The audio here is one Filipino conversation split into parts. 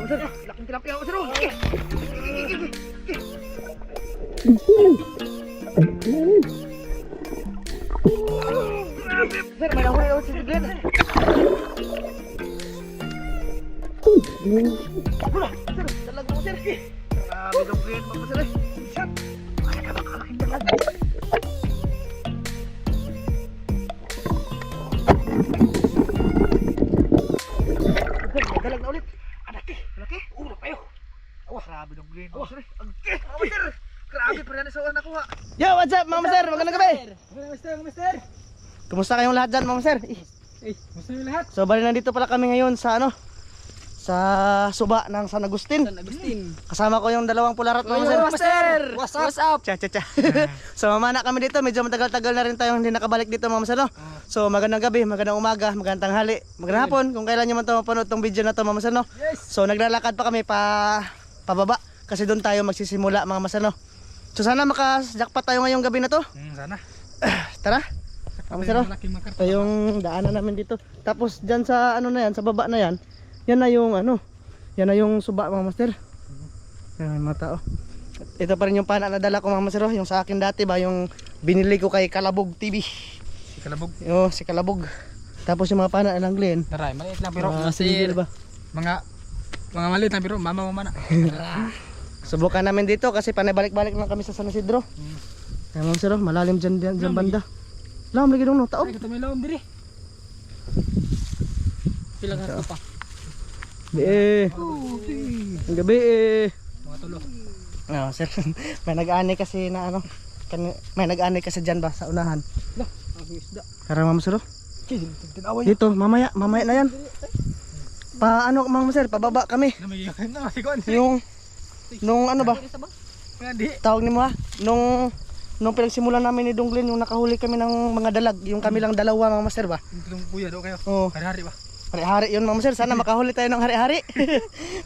sir. Laking tilapia ako, sir. Sir, may nahuli ako si Glenn. Sir, talag mo, sir. Grabe daw Glenn, mga sir. Shot. Ay, kabakalaking talag. Sir, may dalag na ulit. Laki. Laki payo. Awas. Grabe daw Glenn, mga sir. Awas, sir. Grabe, pala na sa uwan nakuha. Yo, what's up, Mama Sir? Magandang gabi. Mister. Kumusta kayong lahat dyan, Mama Sir? Gusto niyo lahat? So, bali nandito pala kami ngayon sa sa suba ng San Agustin. Kasama ko yung dalawang pularat, Mama Sir. Master! What's up? Cha. So, mamana kami dito. Medyo matagal-tagal na rin tayong hindi nakabalik dito, Mama Sir. No? So, magandang gabi, magandang umaga, magandang tanghali, magandang hapon. Kung kailan nyo man ito mapanood tong video na to, Mama Sir. No? Yes. So, naglalakad pa kami pababa. Kasi doon tayo magsisimula, mga Mama Sir. No? So, sana maka-jackpot tayo ngayong gabi na to. Sana. Tara. Mama Sir. Ito yung daanan namin dito. Tapos dyan sa na yan, sa baba na yan, yan na yung suba, mga master. Yan may mga tao. Ito pa rin yung pana na dala ko, mga master, yung sa akin dati ba, yung binili ko kay Kalabog TV. Si Kalabog. Yo, si Kalabog. Tapos yung mga pana ng Glenn. Taray, maliit lang pero single ba? Mga maliit lang pero mama mo na. Subukan namin dito kasi panay-balik-balik lang kami sa San Isidro. Kaya mga master, malalim dyan banda. Lam lagi dong no, taob. Ay, ito may lawom diri. Pilang harto pa. Ang gabi Mga tulo. No, sir. May nag-ani kasi na may nag-ani kasi dyan ba sa unahan. Lah, ang isda. Tara, Mama Sir. Tinaway. Dito, mamaya na yan. Mama Sir, pababa kami. Namayakan na si Kon. Nung ano ba? Ngandi. Tawag ni mo ha? Nung pinagsimulan namin ni Donglin, yung nakahuli kami ng mga dalag, yung kami lang dalawa, Mama Sir ba? Yung kuya daw kayo. Oo. Hari-hari ba? Hari-hari yun, Mama Sir. Sana makahuli tayo ng hari-hari.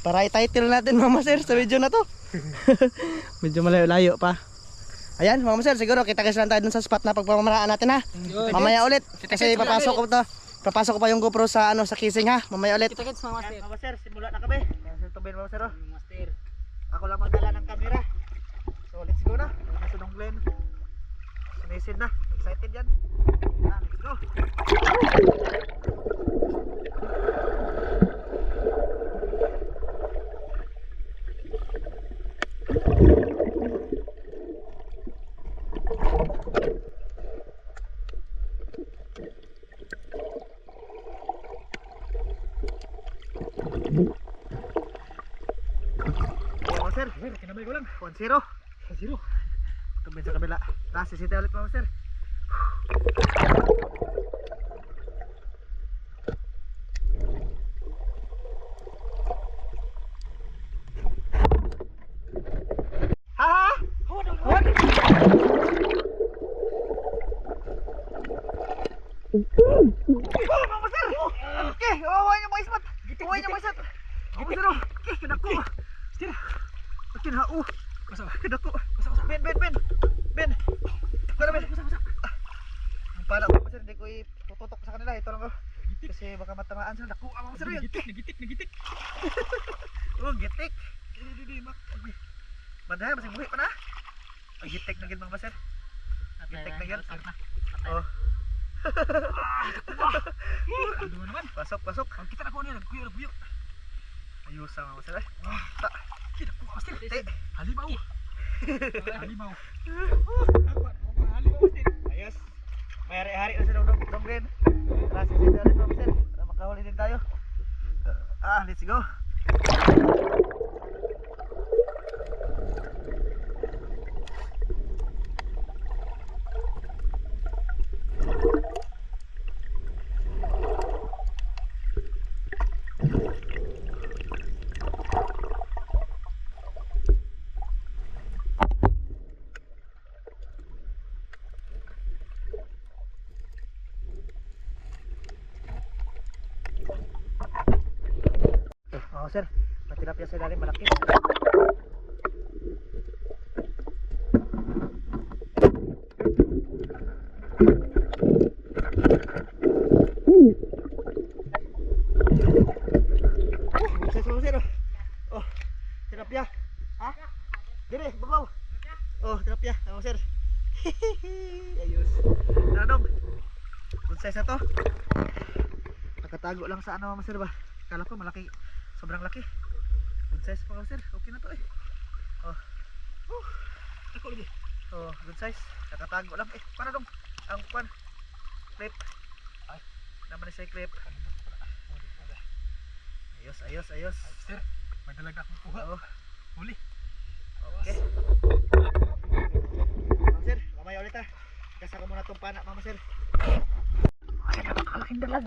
Para i-title natin, Mama Sir, sa video na to. Medyo malayo-layo pa. Ayan, Mama Sir, siguro kita-kits lang tayo dun sa spot na pagpamamaraan natin ha. Mamaya ulit. Kasi papasok ko pa yung GoPro sa sa kissing ha. Mamaya ulit. Kita-kits, Mama Sir. Mama Sir, simula na kami. Ayan, tubin, Mama Sir. Master. Ako lang magdala ng camera. So let's go na. Ayan sa Donglin. Sinisid na. Excited yan. Let's go. Sir, Kinabay ko lang. 1-0. 0. Tumben sa kabila. Sisita ulit, Mama Sir. Ha? What? Mama Sir! Okay, huwag niyo mga ispat. Huwag niyo mga ispat. Mama Sir, okay, kinako. Sir, okay na, kinako. Ben. Tara, Ben. Ang pala ko, Sir, hindi ko itututok sa kanila. Ito lang ko. Kasi baka matamaan sila. Naku, Mama Sir, yun. Nagitik. Oh, gitik. Hindi, mak. Bandahan, masing buhi pa na. Oh, gitik na gid, Mama Sir. Gitik na gid. Oh. Ano naman? Pasok. Ang kita na ko niya, nagkuyo. Ayos ang Mama Sir. Kita ko, Master. Halimaw. Halimaw. Ayos. May hari-hari na sa Donglin. Tara, sisita ulit, Mama Sir. Para makahuli din tayo. Let's go. Sir, matilapia sa ilalim, malaki. Sir. Tilapia, oh sir. Ayos. Nanong. Good size na to. Nakatago lang sa ano mga sir ba? Kala ko malaki, sobrang laki. Good size pa sir. Okay na to eh. Oh. Ako lagi. Oh, good size. Nakatago lang eh. Paano dong? Ang pan clip. Ay, naman siya clip. Ayos, ayos, ayos. Sir, may dalag na akong kuha. Oh, Huli. okay. Mama sir, mamaya ulit ah. Kasa ko muna tong pana, mama sir. Ay, napakalaking dalag.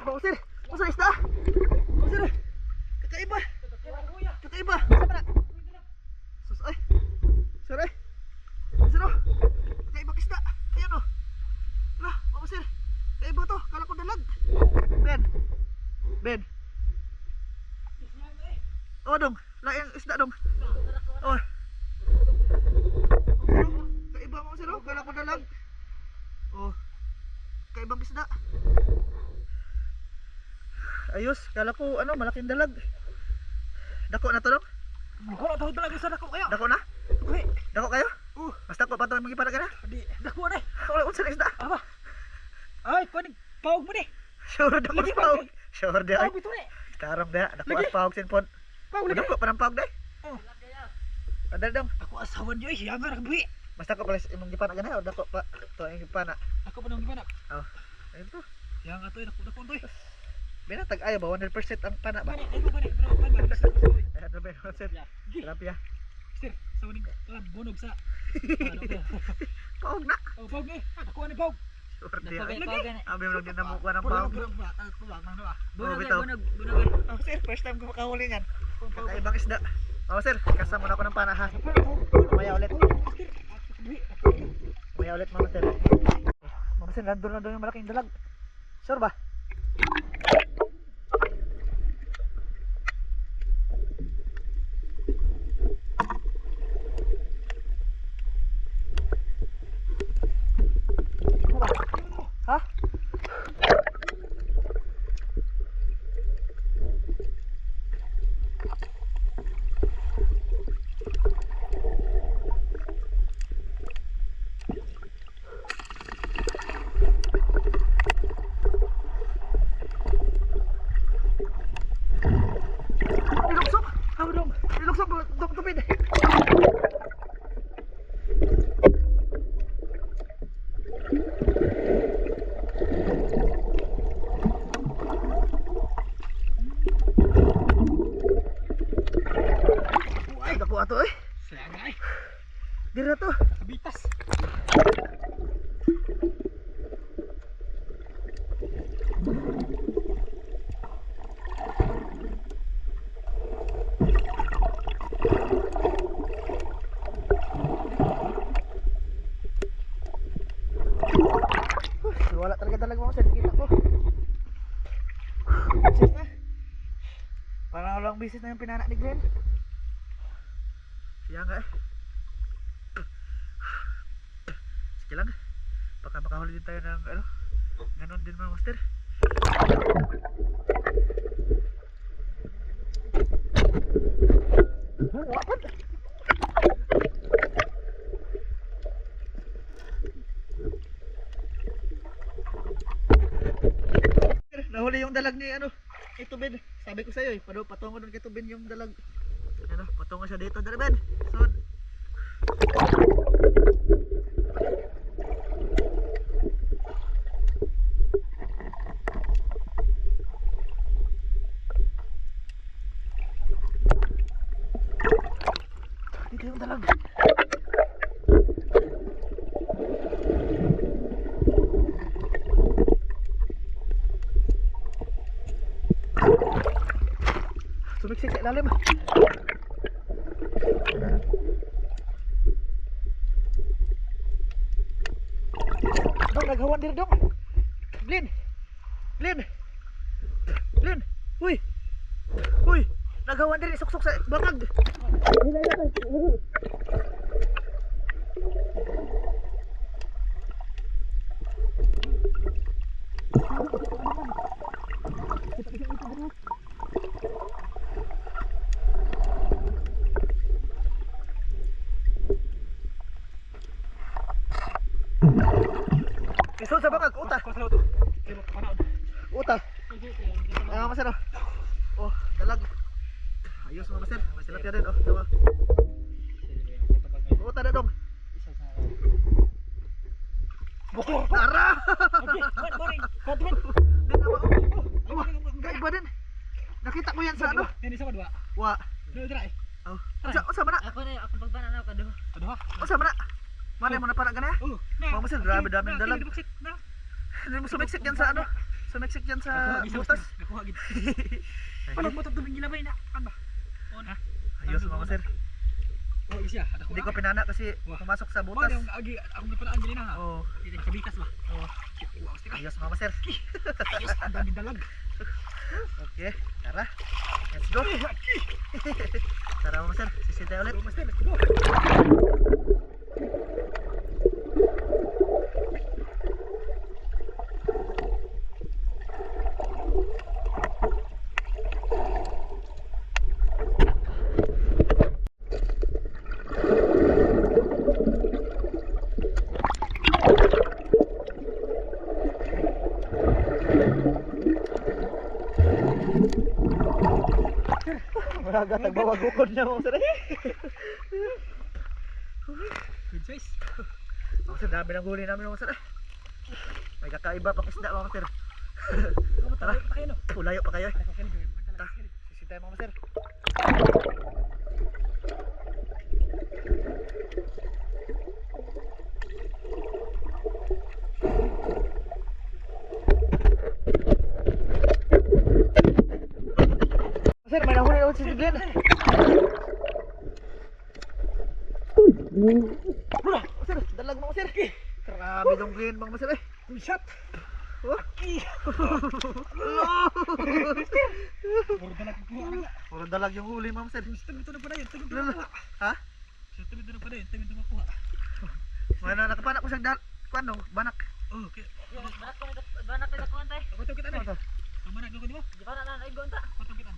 Mama sir, masa isda? Mama sir, kakaiba. Kakaiba. Saan na? Sus, ay. Sir, ay. Sir, oh. Kakaibang isda. Ayan oh. Lah, mama sir. Kaiba to, kala ko dalag. Ben. Ben. Oh dong, laing isda dong. Oh. Kaiba mama sir, oh. Kala ko dalag. Oh. Kaibang isda. Ayos, kala ko ano, malaking dalag. Dako na to dong? Wala tahu dalag sa dako kayo. Dako na? Okay. Dako kayo? Basta ko pa to magipara ka na. Di dako na. Wala unsa na isda. Apa? Ay, kuning paug mo ni. Sure dako Lagi, paog. Pag. Sure di ay. Paug ito ni. Tarong da, dako Lagi. at paog sinpon. Paug lagi. Dako pa ng paog day. Oh. Adal dong. Ako asawan yo, yangar ka buhi. Basta ko pala imong gipana gana o dako pa to ang gipana. Ako pa nang gibanak. Oh. Ayun to. Yang ato dako to. Binatag ayo ba 100% ang pana ba? Balik, bro, pan ba. Ano ba yun, sir? Terapia. Sir, sa uning bunog sa. Paog na. Oh, paug ni. Ako ni paug. Sure di ay. Lagi. Abi mo lang din namukuha ng paog. Bunog, bitaw. bunog. Oh, sir, first time ko makahuli niyan. Kakaibang isda. Oh, sir, kasama na ako ng pana ha. Mamaya ulit. Mamaya ulit, mama sir. Mama sir, nandun yung malaking dalag. Sure ba? Ha? Iluksok! Ano dong? Iluksok! Dong tupid! Ay, dako ato eh! Sagay. Dira to! Bitas. Wala talaga talaga mo sa kita ko. Sis na. Parang walang bisis na yung pinana ni Glenn. Siya nga eh. Sige lang. Baka makahuli din tayo ng ano. Ganon din mga master. What? Nahuli yung dalag ni ano, ito Ben. Sabi ko sa iyo, patungo doon kay Ben yung dalag. Ano, patungo siya dito, dali Ben. Sud. Dito yung dalag. Sumiksik sa ilalim. Dong, naghawan diri dong. Blin. Blin. Blin. Uy. Uy. Naghawan diri suksok sa bakag. Isod sa bangag, uta. Uta. Ah, master oh. Oh, dalag. Ayos mga master. May tilapia din oh. Dawa. Uta na dong. Bukor. Tara. Boring. Din na ba? Oh, kaiba din. Nakita ko yan sa ano? Ini sama dua. Wa. Dua dra. Oh. Sa mana? Ako na, akong pagbana na ako kaduha. Aduh. Sa mana? Mana mo na para ganaya? Oh. Mga master, grabe daming dalag. Nah. Hindi mo sumiksik yan sa ano? Sumiksik yan sa butas. Nakuha gid. Palag mo tubig gilabay na. Kan ba? Oh na. Ayos mga master. Oh, isya. Ada ko. Hindi ko pinana kasi pumasok sa butas. Yung agi akong napanaan dili na. Oh. Dito sa bikas ba? Oh. Wow, sila. Ayos mga master. Ayos, ang daming dalag. Okay, tara. Let's go. Tara mga master, sisita ulit. Go, master, let's go. Maraga tagbawag ukod na mga master. Good size. Mga master, dami ng huli namin mga master. May kakaiba pang isda mga master. Tara, tayo no. Ulayo pa kayo. Ada ko kelvin. Sisita mga master. Master, may nahuli naman si Glenn. Master, dalag mga master. Grabe dong Glenn mga master eh. Good shot. Oh. Puro dalag ko ana. Puro dalag yung huli mga master. Ito na pa yun. Ito na pa. Ha? Ito na pa yun. Ito na makuha. Mana nakapanak ko sa kuan banak. Oh, okay. Banak na kuan tay. Ako to kita Ano na. to? Tama na ko di mo. Di ba na naigon ta? Ako to kita.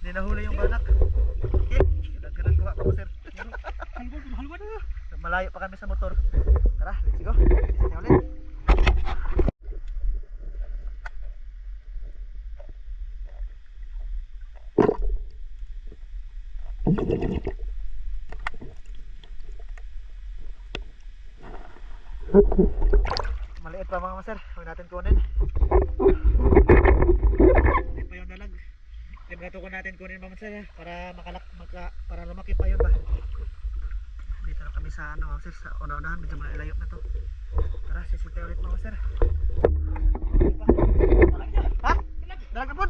Hindi nahuli yung banak. Okay, dagan kuha pa master. Halwan. Malayo pa kami sa motor. Tara, let's go. Sisita ulit. Maliit pa mga master, huwag natin kunin. Hindi pa yung dalag. Timgato ko natin kunin mga master para lumaki pa yun ba. Dito na kami sa ano mga master, sa una-unahan, medyo malayo na to. Tara, sisita ulit mga master. Ha? Dalag na po!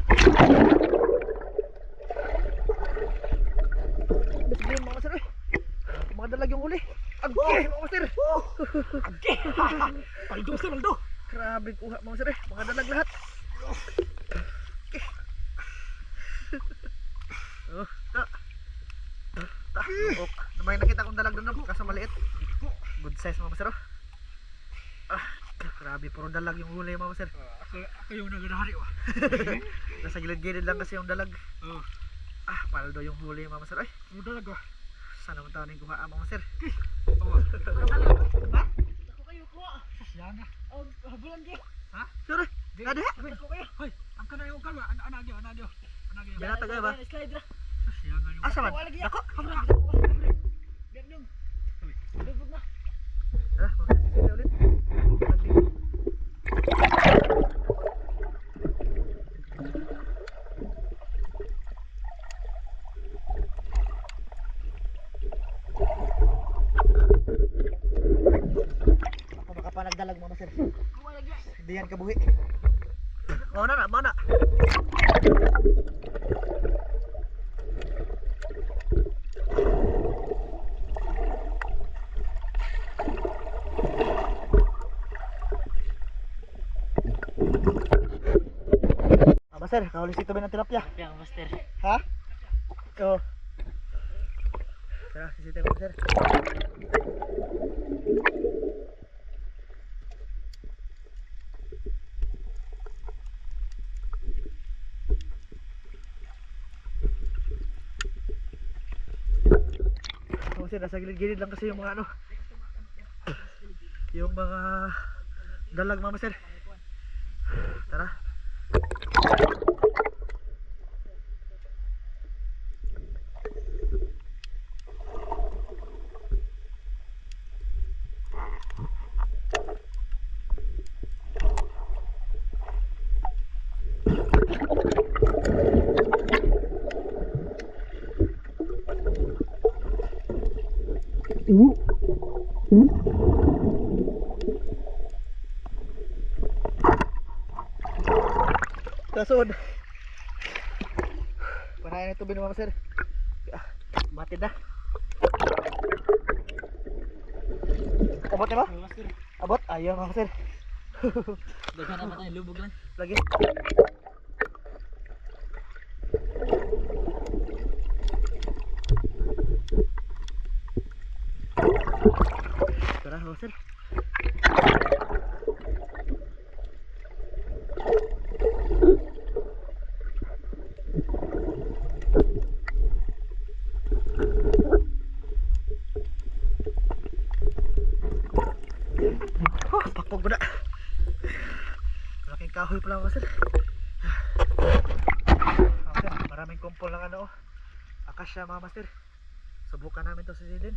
Sige mga master, mga dalag yung huli. Agay mga master! Agay! Paldo sa paldo! Grabe kuha mga master, mga dalag lahat. Oh, ok. May nakita kong dalag doon, kaso maliit. Good size mga master. Grabe, puro dalag yung huli mga master. Ako yung nagarahari wa. Nasa gilid-gilid lang kasi yung dalag. Oh, Paldo yung huli mga master. Ay, ano dalag wa? sana mo tawanin kuha mga master. Oh. Ako kayo kuha. Yana. Oh, habulan di. Ha? Sorry, ada ha? Ako kayo. Hoy, ang kanay yung kalwa, anagyo. Anagyo. Yan tagay ba? Slide ra. Yana yung. Asa man? Wala gyud. Dako. Kamera. Gandong. Lubog na. Tara, magsisisi ulit. Dalag dito. Ako baka pa nagdalag mga master. Wala gyud. Hindi yan kabuhi. Mana na, mana? Master, kahuli sito ba ng tilapia? Yang master. Ha? Oo. Tara, sisita mo master. Master, nasa gilid-gilid lang kasi yung mga ano. yung mga dalag mga master. Tara. Kasod. Panahin ito bin mga sir. Batid na. Abot na ba? Master. Abot? Ayaw mga sir. Daghan na tayo lubog lang. Lagi. Tara mga sir. Pakpog ko na. Malaking kahoy pala mga sir. Mga sir, maraming kumpol ng ano. Akasya mga master. Subukan namin to sa silin.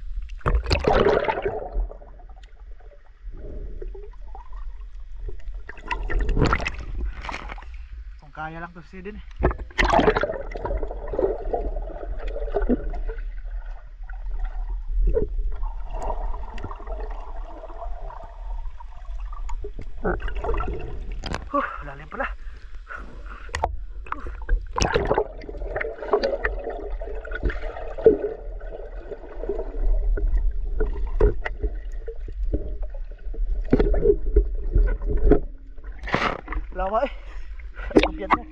Kung kaya lang to sa silin. Lalim pala. Lama eh. Kumpiyansa.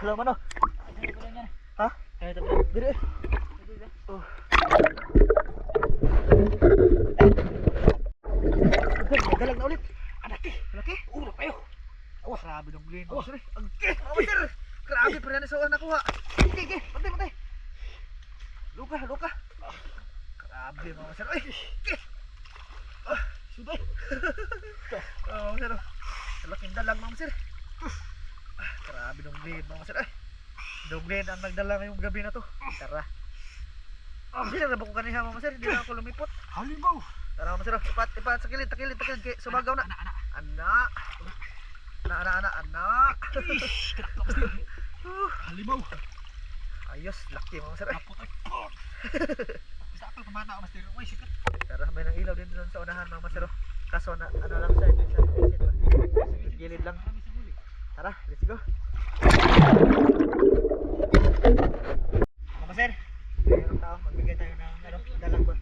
Lama no. Ha? Kaya ito pala. Dire. Oh. Galag na ulit. Anak eh. Laki. Ulo kayo. Awas. Grabe ng green. Awas rin. Ang kih. Mga sir. Grabe pa rin sa nakuha. Sige, sige. Pantay, pantay. Luka, luka. Grabe mga sir. Ay. Kih. Suday. Oh, mga sir. Laking dalag mga sir. Grabe ng green mga sir. Ay. Duglen ang nagdala ngayong gabi na to. Tara. Hindi na ko kaniha mga sir. Hindi na ako lumipot. Halimaw. Tara mga sir. Ipat sa kilid. Takilid. Kaya sumagaw na. Anak. Anak. Halimaw. Ayos. Laki mga sir. Kapot ay. Isa ako kumana ako master. Uy, sikat. Tara. May nang ilaw din doon sa unahan mga sir. Kaso na ano lang siya. Sa gilid lang. Tara. Let's go. Mga sir. Mayroong tao. Magbigay tayo ng ano, dalang ba?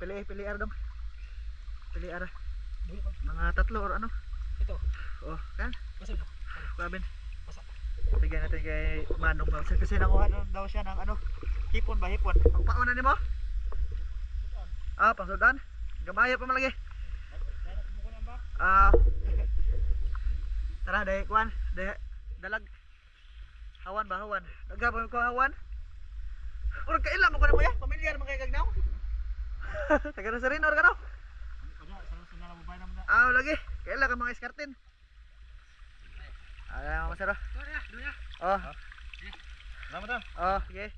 Pili ar dong. Pili ar. Mga tatlo or ano? Ito. Oh, kan? Basta mo. Kabin. Basta. Bigyan natin kay Manong daw. Kasi nakuha daw siya ng ano, hipon ba? Hipon. Pagpauna ni mo? Ah, pangsudan. Gamaya pa malagi. Ah. Tara, dahil kuhan. Dalag. Hawan ba? Hawan. Nagabang ko hawan. Or kailan mo ko na mo ya? Pamilyar mo kay Gagnaw? Taga na sa rin or ganaw? Ah, lagi. Kailan ka mga iskartin? Ayan mga masara. Oh. Salamat ah. Oh, sige.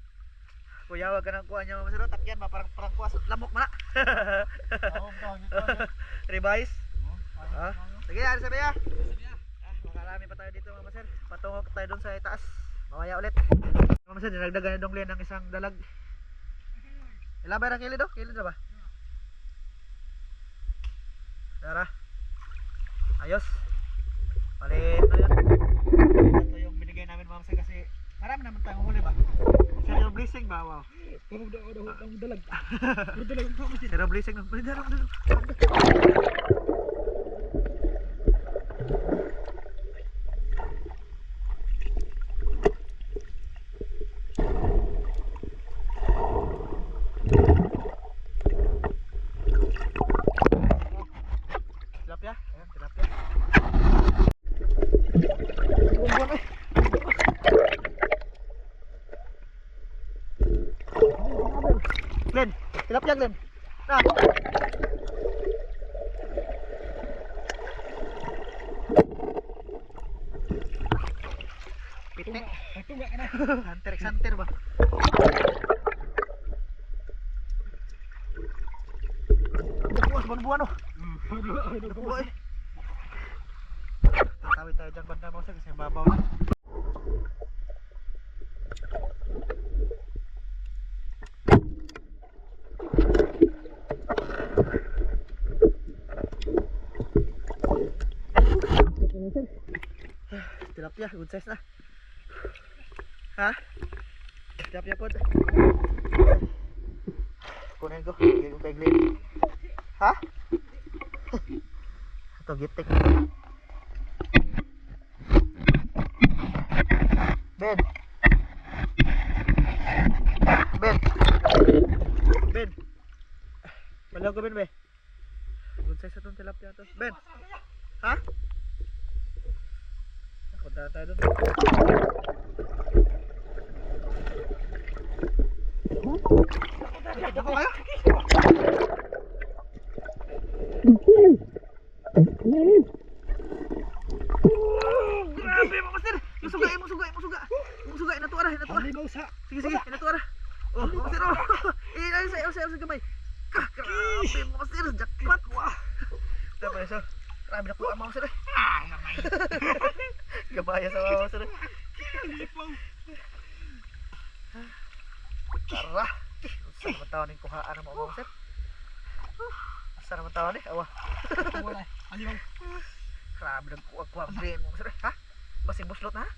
Kuya, wag ka nang kuha niya mga masara. Takyan, parang kuha. Lamok mo na. Revise. Ah, sige, ari sabi ya. Makarami pa tayo dito mga masar. Patungo pa tayo doon sa itaas. Mamaya ulit. Mga masar, dinagdagan na dong ng isang dalag. Ilan ba yung kilid do? Kilid na ba? Tara. Ayos. Palit na yun. Ito yung binigay namin mga masar kasi marami naman tayong huli ba? Zero blessing ba? Wow. Ang dalag. Ang dalag ang pamasin. Zero blessing. Darong. Tilapia. Ayan, tilapia. Glenn. Na. Pitik. Tunggak ka na. Hunter x Hunter ba? Buwas, buwan oh. Buwa eh. Tawid tayo dyan banda mga sir kasi babaw na. Tilapia, good size na. Ha? Tilapia po. Kunin ko, bigay ko kay Glenn. Ha? Ito, gitik. Ben. Ben. Ben. Malaw ko, Ben, be. Good size itong tilapia to. Ben. Ha? Punta tayo doon. Ako kayo? Grabe mga sir! Musuga, musuga, inatuara, inatuara. Halimaw sa. Sige, inatuara. Oh, mga sir, oh. Ayos sa gamay. Grabe mga sir, jackpot. Tama na sir. Grabe na po ang mga sir. Gabaya sa mga sir. Tara. Saan naman tawon yung kuhaan ng mga sir? Saan naman tawon eh? Awa. Wala. Halimaw. Grabe ng kuha-kuha ang brain mga sir. Ha? Basing buslot na ha?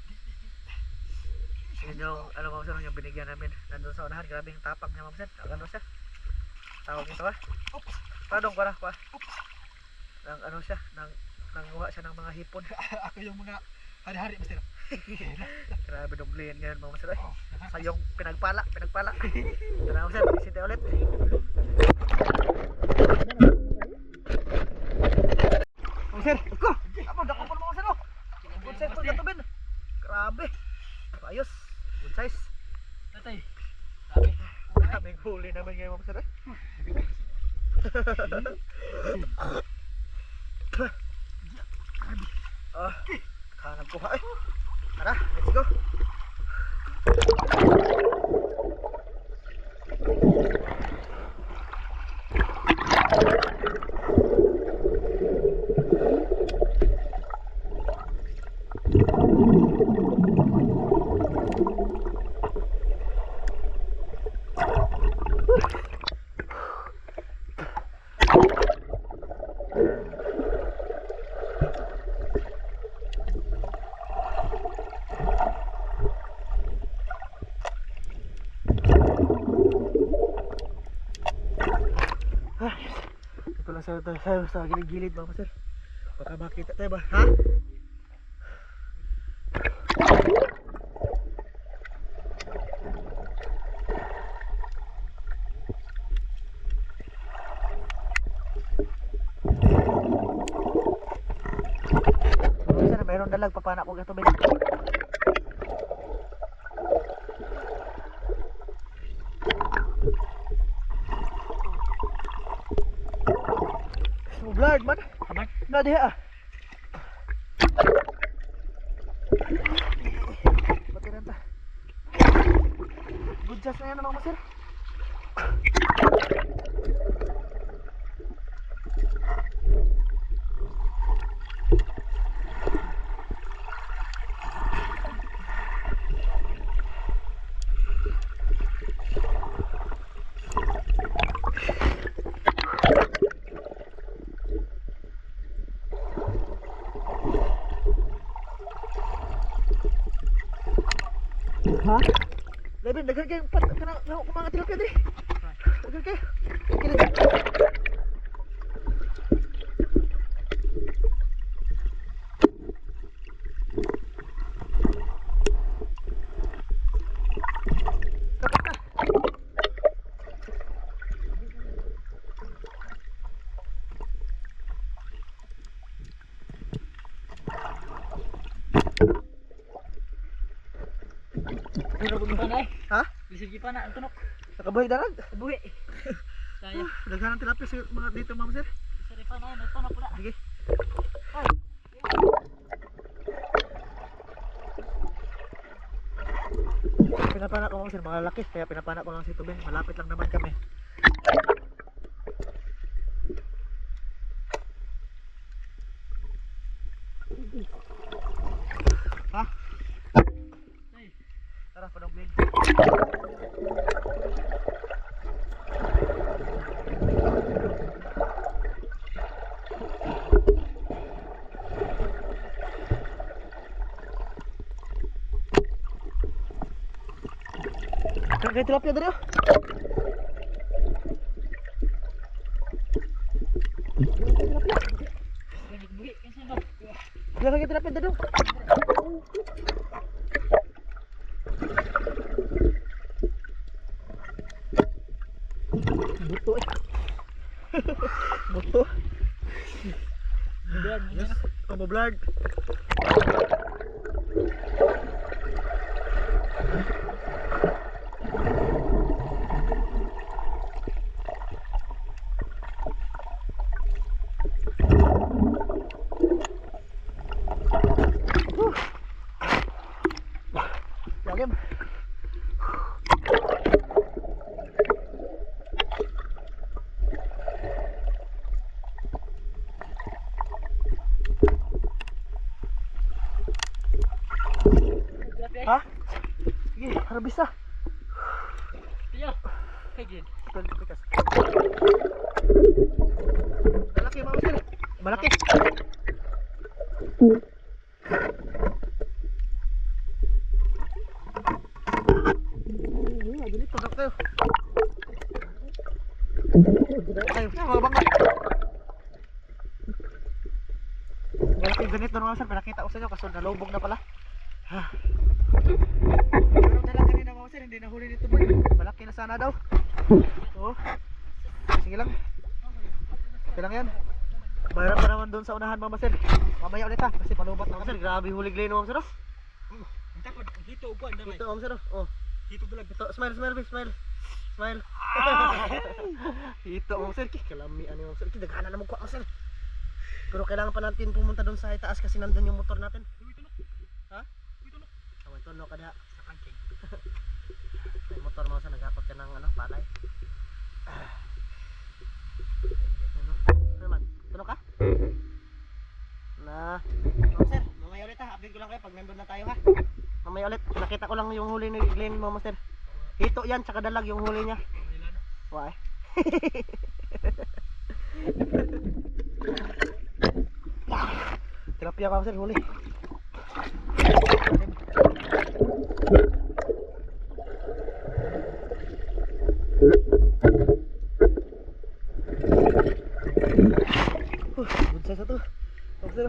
Yun yung, ano mga sir, yung binigyan namin. Nandun sa unahan. Grabe yung tapang niya mga sir. Ano siya? Tawag nito ha? Padong para pa. Nang ano siya? Nanguha siya ng mga hipon. Ako yung mga hari-hari master. Grabe ng brain ngayon mga sir. Sayong pinagpala. Tara mga sir, bisita ulit. Mga sir, ako! Dako po mga sir oh! Good size po gato Ben. Grabe. Ayos. Good size. Tatay. Kaming huli naman ngayon mga sir eh. Kanang kuha eh. Tara, let's go. Ito lang sa gilid-gilid mga sir. Baka makita tayo ba? Ha? Sir, mayroon dalag papana ko gato Ben. Blurred man. Na diha. Batiran ta. Good just na yan mga sir. Ha? Labi, daghan kayo kanang mga tilapia diri. Daghan kayo. Okay na. Tunok pa na eh. Ha? Lisig pa na ang tunok. Nakabuhi dalag. Buhi. Kaya. Daghan ng tilapia sa mga dito mga sir. Sir, ipa na pula. Sige. Pinapanak ko mga sir, mga laki. Kaya pinapanak ko lang si Tubing. Malapit lang naman kami. Ha? Tara, panoglig. Kaya tilapia dari oh. Buhi, kasi no. Kaya kaya tilapia dari oh. Buto eh. Buto. Bulan, Yes. Combo blurred. Lagim. Ha? Sige, harabis ah. Tiyo. Kagin. Pikas. Malaki mga sir. Malaki. Ganito na kayo. Kayo, mga bangka. Malaki ganito naman sir. Pinakita ko sa inyo kaso nalubog na pala. Pero talaga kanina mga sir, hindi nahuli nito boy. Malaki na sana daw. Oo. Sige lang. Okay lang yan. Mayroon pa naman doon sa unahan mga sir. Mamaya ulit ha, kasi malubat mga sir. Grabe hulig lane mga sir. Tapos hito upuan damay. Ito mga sir. Oh. Hito dalag. Ito, smile, babe, smile. Smile. Ito mga sir. Kalami ano mga sir. Daghanan na magkuha mga sir. Pero kailangan pa natin pumunta doon sa itaas kasi nandun yung motor natin. Ha? Away tunok kada sa kanking. May motor mo sa nagakot ka ng ano, palay. Ano man? Tunok ka? Na. Oh, sir, mamaya ulit ha. Update ko lang kayo pag nandun na tayo ha. Mamaya ulit. Nakita ko lang yung huli ni Glenn mo, sir. Hito yan, tsaka dalag yung huli niya. Why? Tilapia ka, sir, huli. Good size ito. Oh, sir.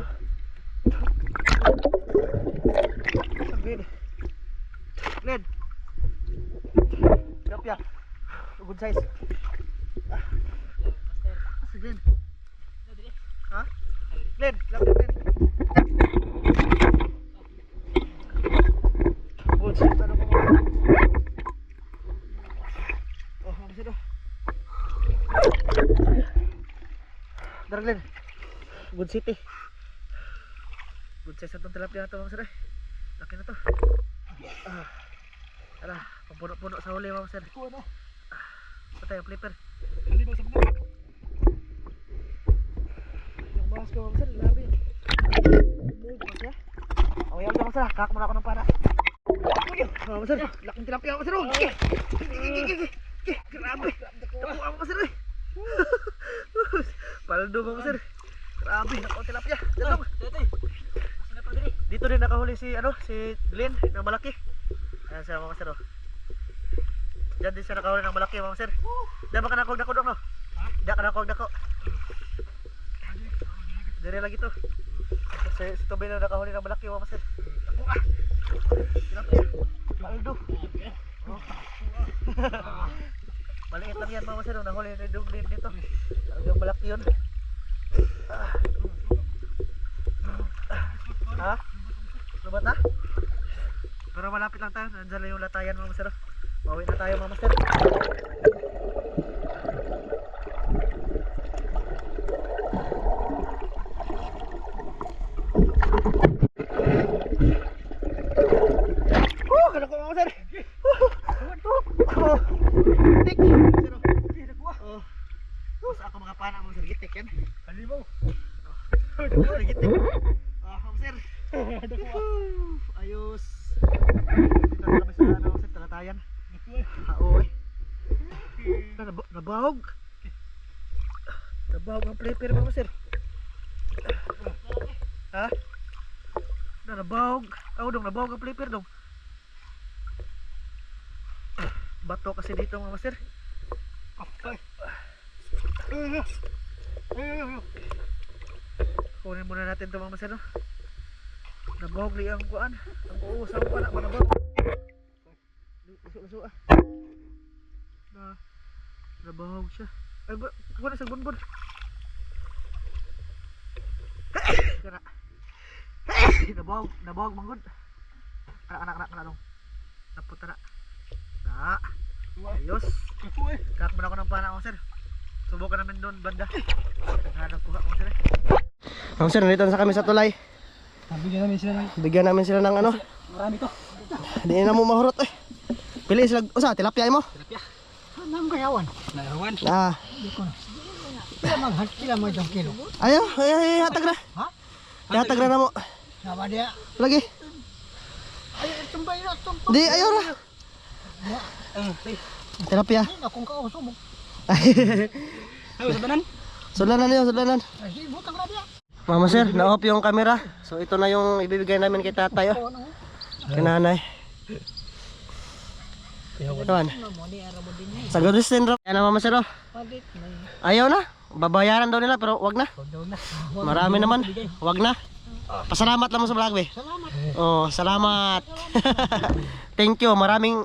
Glenn. Glenn. Tilapia. Good size. Master. Glenn. Dili. Ha? Glenn, tilapia Glenn. Good size ano po mo? Oh, ano sila? Dar Glenn. Good city. Good size itong tilapia na ito mga sir eh. Laki na to. Tara, pampuno-puno sa huli mga sir. Kuha na. Patay ang flipper. Kalibaw sa mga. Yung bahas ko mga sir, grabe. Move mo siya. Away ako mga sir, kakak muna ako ng para. Mga sir, laking tilapia mga sir. Grabe. Nakuha mga sir eh. Paldo mga sir. Grabe, nakuha tilapia. Datong. Tete. Mas na pa diri. Dito din nakahuli si si Glenn na malaki. Ayan siya mga sir. Oh. Diyan din siya nakahuli ng malaki mga sir. Diyan ba ka nakog dako no? Diyan ka nakog dako. Dire lagi to. Si Toby na nakahuli ng malaki mga sir. Nakuha. Tilapia. Paldo. Oh. Maliit lang yan mga sir. Nahuli ni Glenn dito. Talagang malaki yun. Ha? Lubat na? Pero malapit lang tayo. Nandiyan lang yung latayan mga master. Mauwi na tayo mga master. flipper mga master. Ha? Nabawag. Dong, nabawag ang flipper dong. Bato kasi dito mga master. Kunin muna natin ito mga master, no? Nabawag li ang kuan. Ang uusap pa na manabawag. Laso ah. Nabawag siya. Ay, kuha na sa bunbun. Kana. Nabawag manggod. Anak dong. Napunta na. Ayos. Kak mo na ako ng pana mga sir. Subukan namin doon banda. Naghanap ko mga sir. Mga sir, nandito na sa kami sa tulay. Bigyan namin sila ng ano. Marami to. Di na mo mahurot eh. Pili sila. Usa, tilapia mo. Tilapia. Nang kayawan. Narawan. Di ko na. Kila mo itong kilo. Ayaw, hatag na. Ha? Hatag na mo. Sama dia. Lagi. Ay, tumbay na, tumbay. Di, ayaw na. Tilapia. Akong kauso mo. Ay, sabanan. sudlanan yun, sudlanan. Ay, butang na dia. Mama sir, na-off yung camera. So ito na yung ibibigay namin kay tatay. Oh. Kay nanay. Ayan. Sa Goddess din. Ayan na mama sir. Oh. Ayaw na. Babayaran daw nila pero wag na. Marami naman. Wag na. Pasalamat lang mo sa vlog, be. Salamat. Oh, salamat. Thank you. Maraming